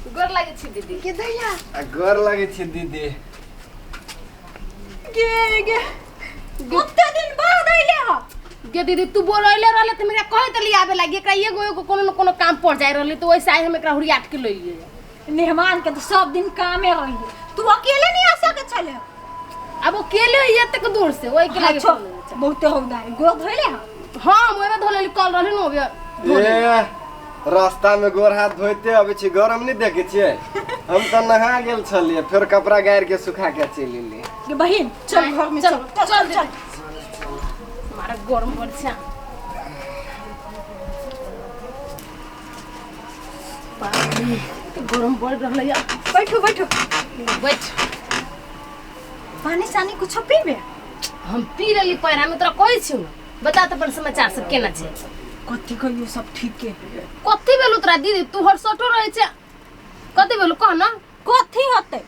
गोर लागे छी दीदी के दैया गोर लागे छी दीदी गे कते दिन बाद आइले ह गे दीदी तू बोलैले रहले त हमरा कहे त आवे लागी एकरा एगो कोनो न कोनो काम पड़ जाय रहले तो वैसे आई हम एकरा हुरियाट के लइए मेहमान के तो सब दिन कामे रही तू अकेले नहीं आ सके छले अब अकेले ये तक दूर से ओई के लागे बहुते होदाई गोद धोइले ह हां मोरे धोले कल रहले न ए रास्ता में गोर हाथ धोते अबे छी गरम नहीं देखे छिए हम तो नहा गेल छलिए फिर कपड़ा गाड़ के सुखा के चली ली के बहिन चल घर में चल चल हमारा गरम पड़ छा पानी गरम पड़ रहले या बैठो बैठ पानी सानी कुछ पीबे हम पी लेली पैरा में तोरा कहै छी बता त अपन समाचार सब केना छै कथि कहियो सब ठीक के कथि भेलु तोरा दीदी तू हर सटो रहै छै कथि भेलु कह न कथि होते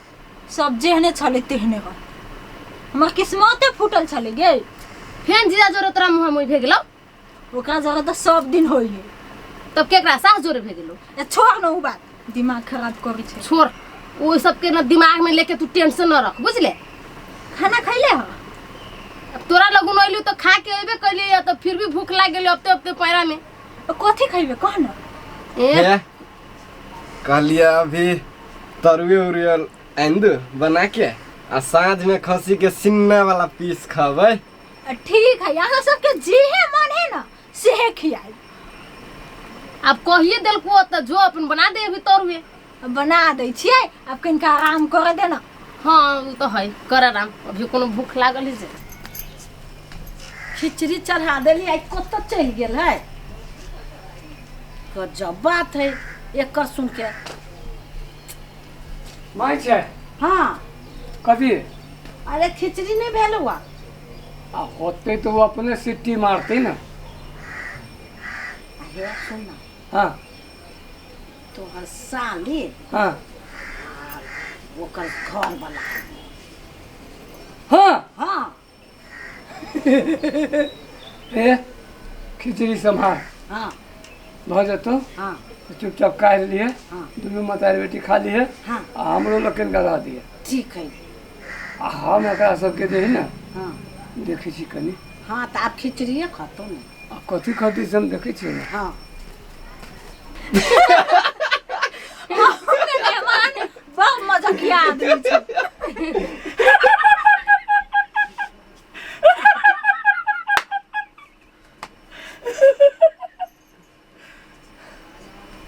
सब जेहने छले तेहने हो हमर किस्मते फूटल छले गे फेन जीजा जोरे तोरा मुंह में भे गेलौ ओकरा जगह त सब दिन होई है तब केकरा सास जोरे भे गेलौ ए छोड़ न उ बात दिमाग खराब करै छै छोड़ ओ सब के न दिमाग में लेके तू टेंशन न रख बुझले खाना खैले ह अब तोरा लगुन आइलू तो खा के अइबे कइले या तो फिर भी भूख लाग गेल अपते अपते पैरा में कथि खइबे कह न ए कहलिए अभी तरुए उरियल आंद बना के आ साँझ में खसी के सिन्ना वाला पीस खावे ठीक है यहाँ सबके जेहे मन है ना सेहे खियाई अब कहिए देल को त जो अपन बना दे अभी तरुए बना दै छियै अब कनिका आराम करे दे ना हां उ तो है कर आराम अभी कोनो भूख लागल है से खिचड़ी चढ़ा देली आई कत चल गेल है गजब बात है एकर सुन के माय छै हाँ कभी अरे खिचड़ी नहीं भेल हुआ आ होते तो वो अपने सिट्टी मारते ना अरे सुन ना हाँ तो हर साली हाँ ओकर घर वाला हाँ हाँ ए खिचड़ी संभाल हाँ भ जतो हाँ तो चुपचाप काट लिए हाँ दुनू मतारी बेटी खा लिए हाँ आ हमरो लखन करा दिए ठीक है आ हम एकरा सबके जे है ना हाँ देखे छी कनी हाँ तो आप खिचड़िए खातो ना आ कथी खाती से हम देखे छी ना हाँ मेहमान बहुत मजाकिया आदमी छै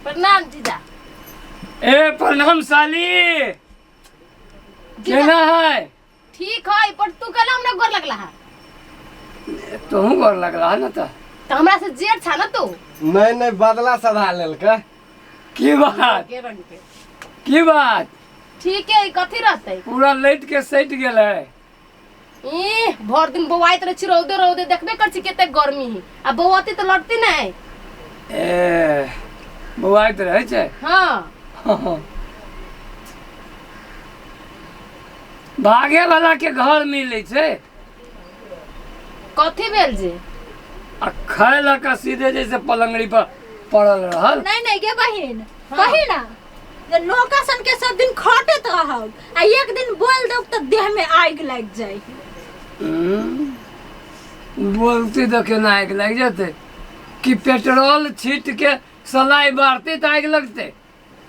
प्रणाम जीजा ए प्रणाम साली केना है ठीक है पर तू कहला हमरा गोर लगला है तोहू गोर लगला ना तो हमरा से जेठ छा ना तू नहीं बदला सधा लेल के की बात के रंग के की बात ठीक है कथी रहते पूरा लैट के सट गेल है ई भर दिन बौआइत रह छी रौदे देखबे कर छी केते गर्मी है आ बौआती तो लड़ती नहीं ए बौआइत रहे छै हां भागे वाला के घर मिले छै कथी भेल जे आ खाए ला का सीधे जैसे पलंगड़ी पर पड़ल रहल नहीं गे बहिन कही ना जे लोकासन के सब दिन खटत रहल आ एक दिन बोल दब त देह में आग लग जाई बोलती तो केना आग लग जाते कि पेट्रोल छीट के सलाई बारते तो आग लगते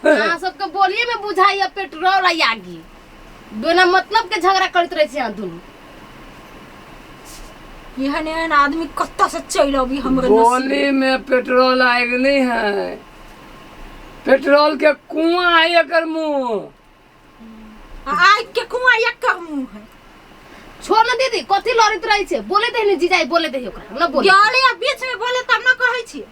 हां सबके बोलिए में बुझाई पेट्रोल आ आगी बिना मतलब के झगड़ा करत रहे छी दुनू यहन आदमी कत्ता से चल अभी हमरे बोली में पेट्रोल आग नहीं है पेट्रोल के कुआं है एकर मुंह आग के कुआं एक कर मुंह है छोड़ ना दीदी कथी लड़ित रही छे बोले दे जीजाई बोले दे ओकरा ना बोले गाली आ बीच में बोले तब ना कहै छी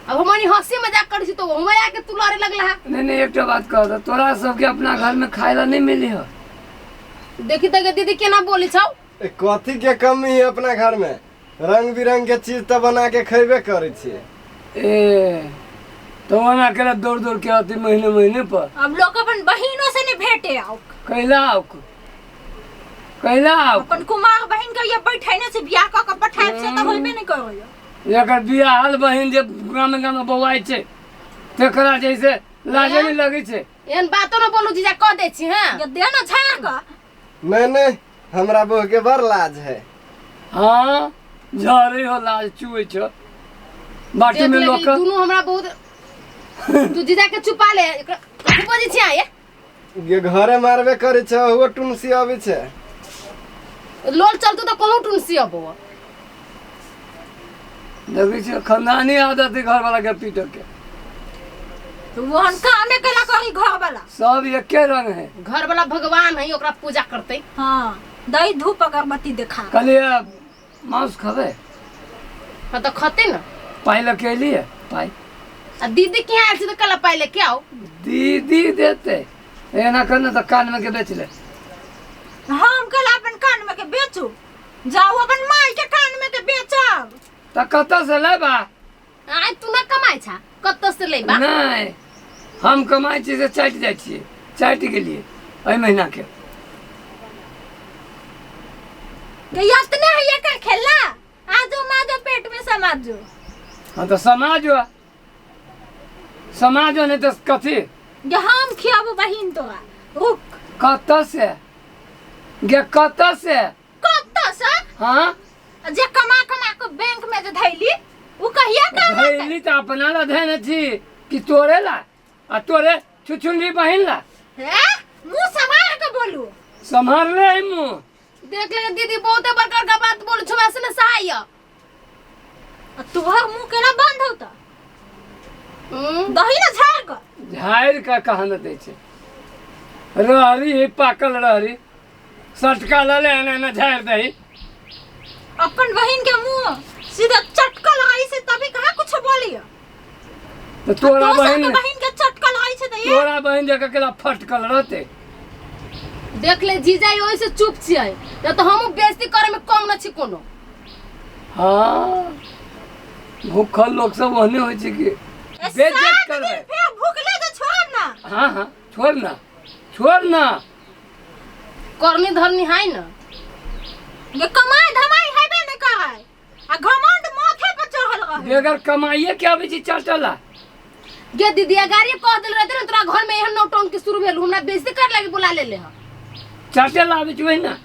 अब हमनी हंसी मजाक कर छी तो हम आके तू लड़े लगला है नहीं एक बात कह दो तोरा सबके अपना घर में खाए ला नहीं मिली हो देखी तो दीदी केना बोली छौ कथी के कमी है अपना घर में रंग बिरंग के चीज तो बना के खैबे करे छिए ए तो वना के दौड़ दौड़ के आती महीने महीने पर अब लोग अपन बहिनों से नहीं भेटे आओ कैला अपन कुमार बहन के ये बैठैने से बियाह क के पठाएब से त होइबे नहीं करयो एकर बियाह हाल बहिन जे गाम गाम बौआई छै तेकरा जैसे लाजे नहीं लगी छे। एहन बातो न बोलू जीजा कह दै छी हां ये दे ना झाड़ का नहीं हमरा बहू के बड़ लाज है। हाँ झारे हो लाज चुए छ बाटी में लोग दोनों हमरा बहुत तू जीजा के छुपा ले कथि बजै छी आए ये घरे मारबे करे छ वो टुनसी आवे छे। लोल चलतो तो कहूं टुनसी अबो लगी छे खानदानी आदत है घर वाला के पीट के। तो वो हम काम में कला करी घर वाला सब एके रंग है। घर वाला भगवान है ओकरा पूजा करते। हां दही धूप अगरबत्ती देखा कलिए मांस खावे हां तो खते न पाई लके लिए पाई आ दीदी के यहाँ से तो कल पाई लेके आओ। दीदी देते एना करना तो कान में के बेच ले। हम कल अपन कान में के बेचू जाओ अपन माई के कान में के बेचब त कत से लेबा आय तू ना कमाई छा कत से लेबा नहीं हम कमाई छी से चाट जाय छी चाट के लिए एहि महीना के यतने है ये का खेला आजो माजो पेट में समाजो। हाँ तो समाजो नहीं तो कथी ये हम खियाबो बहिन तोरा रुक कत से गे कत से कत्ता से हाँ जे कमा के बैंक में जे धैली वो कहिया का धैली तो अपना ला धैन छी कि तोरे ला आ तोरे छुछुंडी बहिन ला है मुंह संभाल के बोलू संभाल ले मुंह देख ले दीदी बहुते बड़का का बात बोल छुआ से न सहाय तोहर मुंह केना बंद होता दही ना झाड़ का झाड़ का कहन दे छे रहरी पाकल रहरी सटका ले ना झाड़ दही अपन बहिन के मुंह सीधा चटकल आई से तभी कहा कुछ बोलियो तो तोरा बहिन के चटकल आई से तो तोरा बहिन जगह केला फटकल रहते। देख ले जीजा ओइ से चुप छियै या तो हम बेइज्जती करे में कम न छी कोनो। हाँ भूखल लोग सब वहने होय छै कि बेइज्जत करबे फिर भूखले तो छोड़ ना। हाँ छोड़ ना करनी धरनी है न ये कमाई धमाई है बे ने कहा है आ घमंड माथे पर चढ़ल रहे बेगर कमाइए क्या भी चीज चटला गे दीदी गाड़ी कह देल रहते न तोरा घर में एहन नौटंकी शुरू भेल हमरा बेइज्जती कर लागी बुला ले ह चटला आबै छै ना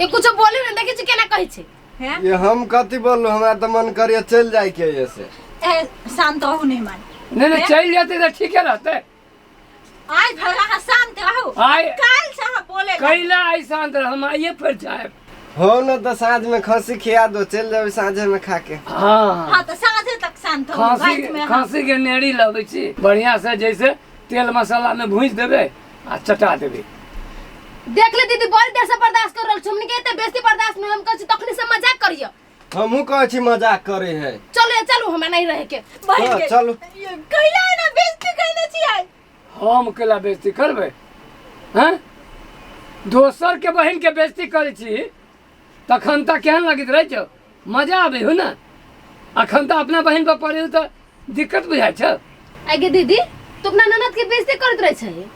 ये कुछ बोली न देखि छी केना कहै छै हैं ये हम कथी बोलू हमरा तो मन करिए चल जाए के ऐसे ए शांत रहू नहीं मान नहीं चल जाते तो ठीक है रहते। आज भला शांत रहू आय काल से हम बोले कैला आई शांत रह हम आइए फिर जाए हो न तो साँझ में खसी खिया दो चल जाओ साँझे में खा के। हां तो साँझे तक शांत रहू रात में खांसी के नेड़ी लबै छी बढ़िया से जैसे तेल मसाला में भूंज देबे आ चटा देबे। देख ले दीदी बड़ी देर से बर्दाश्त कर रहल छुमनी के एते बेइज्जती बर्दाश्त में हम कहै छी तखनी से मजाक करियो हमहू कहै छी मजाक करे है। चलो हमरा नहीं रहे के बहिन के चलो कैला ना बेइज्जती कैले छी आई हम केला बेइज्जती करबे हैं दोसर के बहन के बेइज्जती करे छी तखन त केहन लगित रहे छौ मजा आबे हो ना अखन त अपना बहन पर पड़े तो दिक्कत बुझाय छ। आगे दीदी तू अपना ननद के बेइज्जती करत रहे छै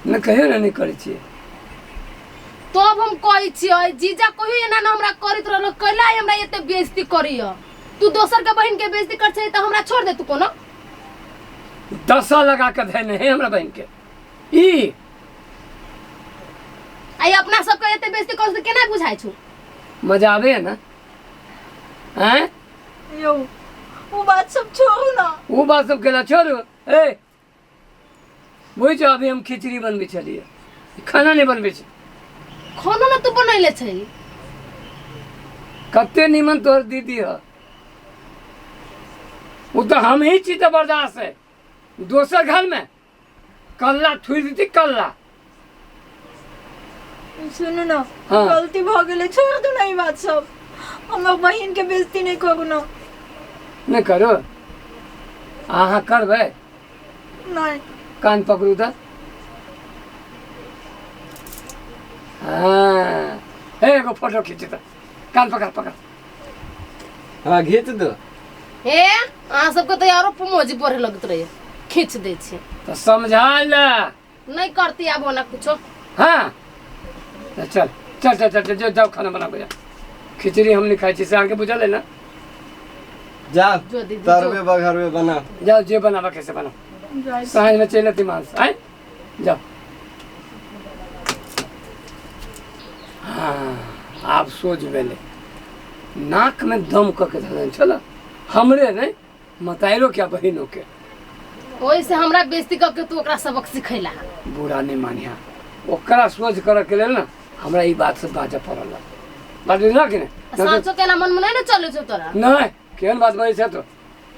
न कहियो नहीं करे छी तो अब हम कहै छियै जीजा कहियो एना न हमरा करत रहलो कैला हमरा एते बेइज्जती करियो तू दोसर के बहन के बेइज्जती कर छै त हमरा छोड़ दे तू कोनो दसा लगा के धैने है हमरा बहन के ई आई अपना सब के एते बेइज्जती कर से केना बुझाय छु मजा आवे है ना हैं यो वो बात सब छोड़ू ना वो बात सब केला छोड़ू ए वही जो अभी हम खिचड़ी बनबे चलिए खाना नहीं बनबे छै खाना न तू बनैले छै कते निमन तोहर दीदी है वो तो हम ही चीज बर्दाश्त है दोसर घर में कल्ला थुई दी कल्ला सुनो ना हाँ। गलती भ गेले छोड़ दू ना ई बात सब हमर बहिन के बेइज्जती नहीं करू ना नहीं करो अहाँ करबे नहीं कान पकड़ू तो हाँ एगो फोटो खींच तो कान पकड़ पकड़ हाँ घीच दो हे अहाँ सबके तो यारो मोजी बढ़े लगत रहे खींच दे छै तो समझा ला नहीं करती आबो ना कुछो हाँ तो चल चल चल चल चल जाओ खाना बना बुझा खिचड़ी हम नहीं खाई से आगे बुझा लेना जा जो दीदी, तरवे बघरवे बना। जाओ जे बनावा कैसे बनाओ सांझ में चले ती मांस आए जाओ। हाँ आप सोच बेले नाक में दम करके धरन चलो हमरे नहीं मताइरो क्या बहिनों के ओही से हमरा बेइज्जती करके तू ओकरा सबक सिखैला। बुरा नहीं मानिया ओकरा सोच करे के लेल ना हमरा ई बात से बाजा पड़ल बात बुझला कि नहीं सांचो के ना मन में नहीं चले छो तोरा। नहीं केहन बात बड़ी छै तो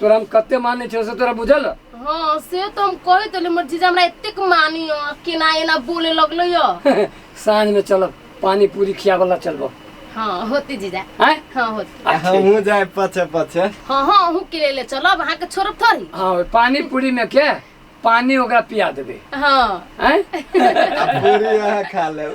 तोरा हम कते माने छे से तोरा बुझल हाँ से तो हम कहे तो मोर जीजा हमरा एतेक मानियो कि ना एना बोले लगलो यो। सांझ में चलब पानी पूरी खियावला चलबो हाँ होती जीजा। हैं हाँ होती। हमहू जाए पछे पछे। हाँ हाँ हूँ के ले चलब अहाँ के छोड़ब थोड़ी। हाँ ओइ पानी पूरी में के पानी ओकरा पिया देबे हाँ हैं पूरी वहाँ खा ले।